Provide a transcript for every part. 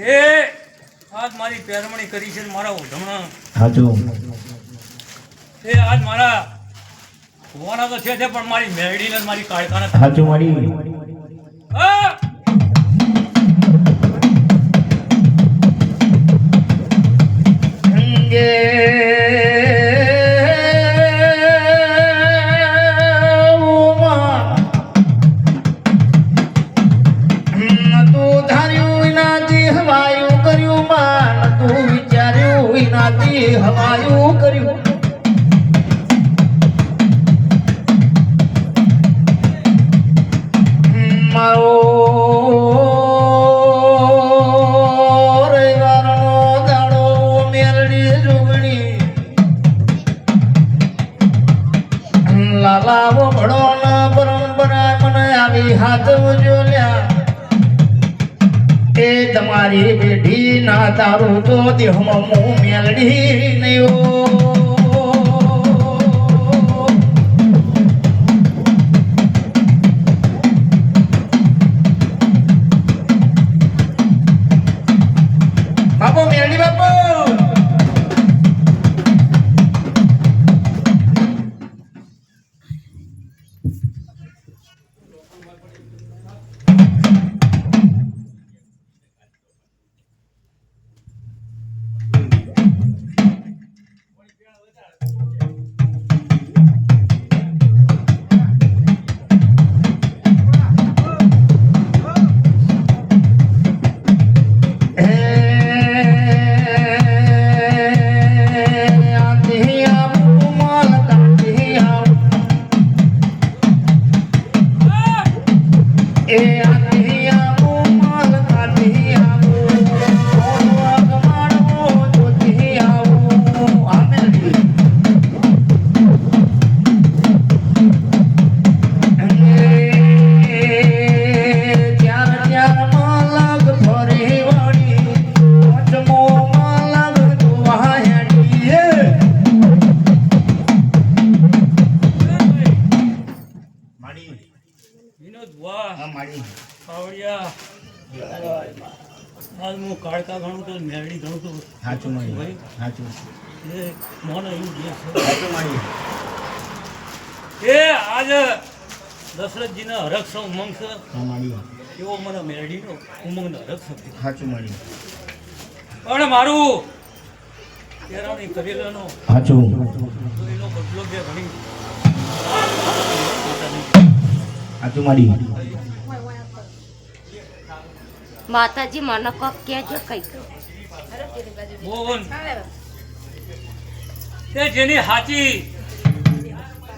એ આજ મારી પહેરમણી કરી છે મારા ઓઢમણા હાચું એ આજ મારા હોવાના તો છે પણ મારી મેરડીને મારી કાળકાના હાચું મારી હા હવાયું કર્યું મારો રવિવારનો દાડો મેલડી જોગણી લાલાવો ભણો ના પરંપરા મને આવી હાથ જોલ્યા એ તમારી બેઠી ના તારું તો દેહમાં મું મેલડી નયો બાપુ મેલડી બાપુ કાળકા ઘણું તો મેરડી ઘણું તો હાચું મારી હાચું એ મોન એવું જે છે હાચું મારી એ આજ દશરથજીના હરખ છે ઉમંગ છે મારી એવો મને મેરડીનો ઉમંગનો હરખ છે હાચું મારી પણ મારું તેરાણી કરેલાનો હાચું તો એનો બદલો જે ઘણી હાચું મારી માતાજી મને કોક કહેજો કઈક બોલ તે જેની હાચી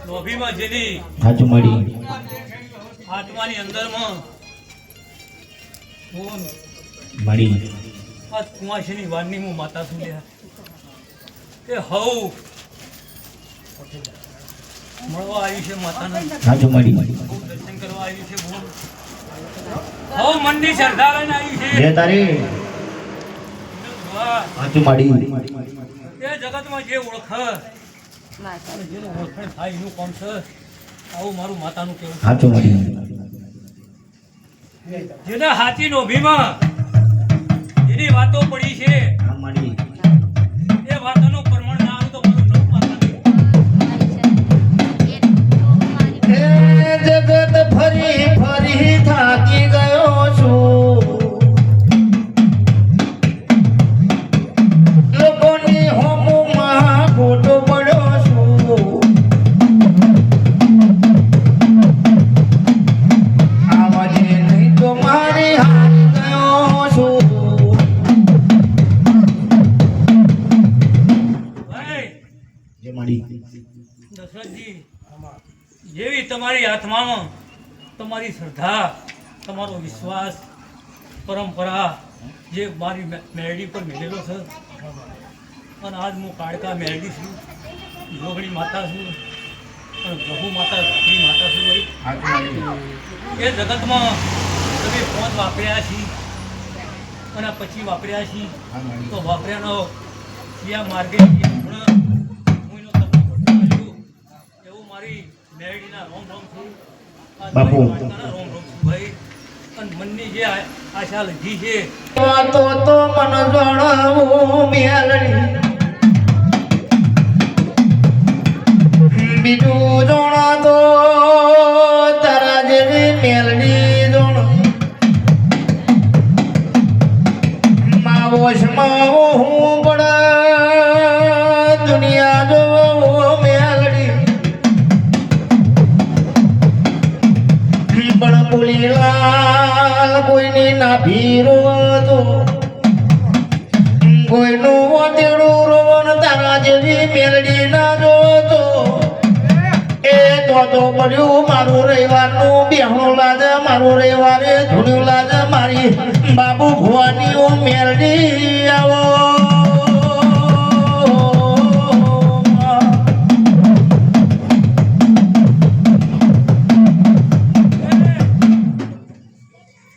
લોભીમાં જેની હાચું મારી આત્માની અંદરમાં બોલ મારી આ કુંવાસીની વારની હું માતા છું લ્યા તે હવ મળવા આવી છે માતાના હાચું મારી દર્શન કરવા આવી છે બોલ હવ મનની શ્રદ્ધા લઈને આવી છે જે તારી હાચું મારી એ જગતમાં જે ઓળખ જેનું ઓળખાણ થાય એનું કોણ છે આવું મારું માતાનું કેવું હાચું મારી જેના હાથી નોભીમાં જેની વાતો પડી છે હા મારી એ વાતોનું પ્રમાણ ના આવે તો મારું નવ માતા જગત ફરી ફરી થાકી ગયો છું લોકોની હોમમાં ખોટો પડ્યો છું આવાજે નહીં તો મારી હારી ગયો છું ભાઈ જે મારી દશરથજી જેવી તમારી આત્મામાં તમારી શ્રદ્ધા તમારો વિશ્વાસ પરંપરા જે મારી મેરડી પર મેળેલો છે અને આજ હું કાળકા મેરડી છું જોગણી માતા છું અને પ્રભુ માતા ધરતી માતા છું ભાઈ હાચું મારી એ જગતમાં તમે ફોન વાપર્યા છીએ અને પછી વાપર્યા છીએ હા મારી તો વાપર્યાનો ક્યાં માર્ગે હમણાં હું એનો તમને ભટકો કર્યો એવું મારી મેરડીના રોમ રોમ છું આ બાપુ. મારી માતાના રોમ રોમ છું ભાઈ અને મનની જે આશા લીધી છે વાતો તો મન જણાવું મેલડી બીજું જોણા તો તારા જેવી મેલડી જોણ માવશમાં હું પણ દુનિયા જોઉં મેલડી પણ બોલીલાલ કોઈની ના ભીરો તો કોઈનું વાતેડું રોવન તારા જેવી મેલડી ના જોતો એ તો પડ્યું મારું રવિવારનું બેહણું લાજ મારું રવિવારે ધૂણ્યું લાજ મારી બાબુ ભુવાની મેલડી આવો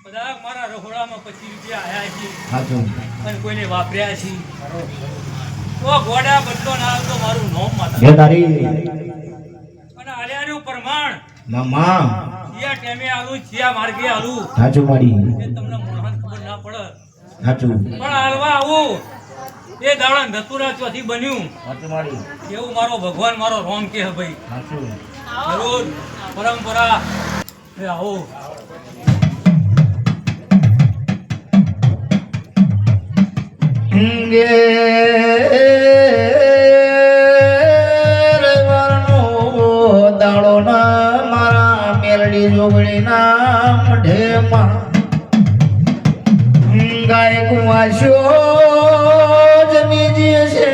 બધા મારા રખોડામાં 25 રૂપિયા આયા છે સાચું અને કોઈને વાપર્યા છે તો ગોડા બદલો ના આવતો મારું નોમ માતા હે તારી અને આર્યાનું પ્રમાણ મામા કયા ટાઈમે આલું કયા માર્ગે આલું સાચું માડી એ તમને મોહન ખબર ના પડે સાચું પણ હાલવા આવું એ દાડા નતુરા ચોથી બન્યું સાચું માડી એવું મારો ભગવાન મારો રોમ કે હે ભાઈ સાચું જરૂર પરંપરા એ આવો દાડો ના મારા મેલડી જોગણી ના મઢેમાં ગાય કુવાસ્યો જમી છે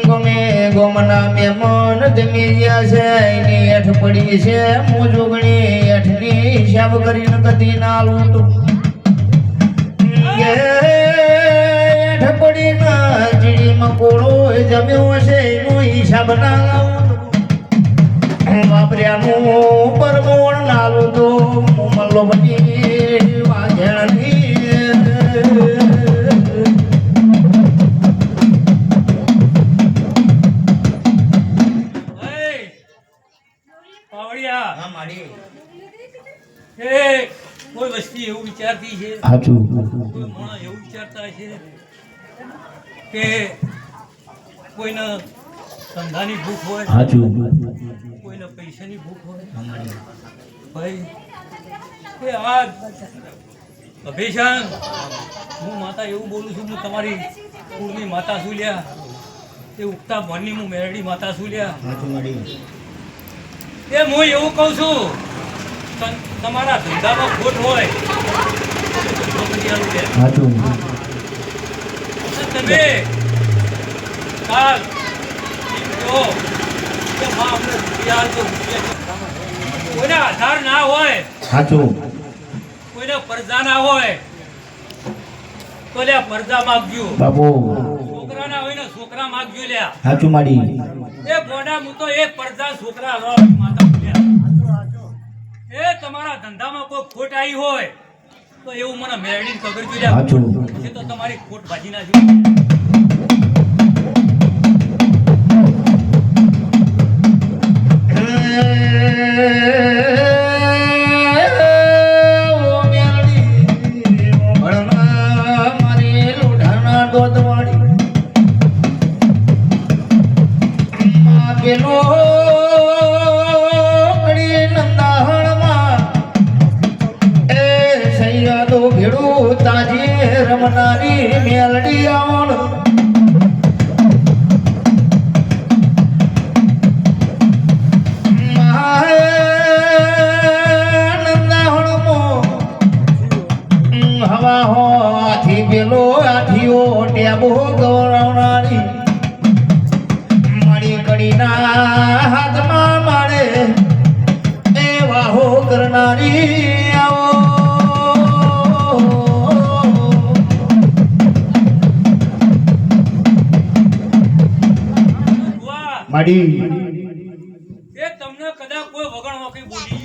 ગમે ગમના મહેમાન જમી ગયા છે એની હેઠ પડી છે હું જોગણી હેઠની હિસાબ કરીને કદી ના લૂંટું હેઠ પડી ના ચીડી મકોડો જમ્યો હશે એનો હિસાબ ના લાવું વાપર્યાનું પરમોણ નાલું તો મલ્લો બની વાજણી પાવડિયા માડી એ કોઈ વસ્તી એવું વિચારતી છે સાચું કોઈ માણસ એવું વિચારતા છે કે કોઈને ધંધાની ભૂખ હોય સાચું કોઈને પૈસાની ભૂખ હોય ભાઈ કે આ અભિશાન હું માતા એવું બોલું છું હું તમારી કુળની માતા છું લ્યા એ ઉગતા ભણની હું મેરડી માતા છું લ્યા સાચું માડી એ હું એવું કહું છું તમારા ધંધામાં ખોટ હોય તો કરી આલું લે. સાચું અને તમે કાલ એમ કહો કે માં અમને રૂપિયા આલજો, રૂપિયા છે. કોઈને આધાર ના હોય સાચું કોઈને પરજા ના હોય તો લ્યા પરજા માગજો. બાપુ છોકરા ના હોય ને છોકરા માગજો લ્યા. સાચું માડી એ ગોડા હું તો એક પરજા છોકરા લો માતા બોલ્યા. એ તમારા ધંધામાં કોઈ ખોટ આવી હોય તો એવું મને મેળવીને ખબર જોઈ સાચું છે તો તમારી ખોટ ભાજી નાખજો. પેલો કડી નંદાહણમાં એ સૈયદો ભેડું તાજી રમનારી મેલડી આવણ નંદાહણમાં હવા હો આથી પેલો આથીઓ ટેબો ગૌરવનારી કડીના હાથમાં માળે એ વાહો કરનારી આવો વાહ! માડી એ તમને કદાચ કોઈ વગણ વખી બોલી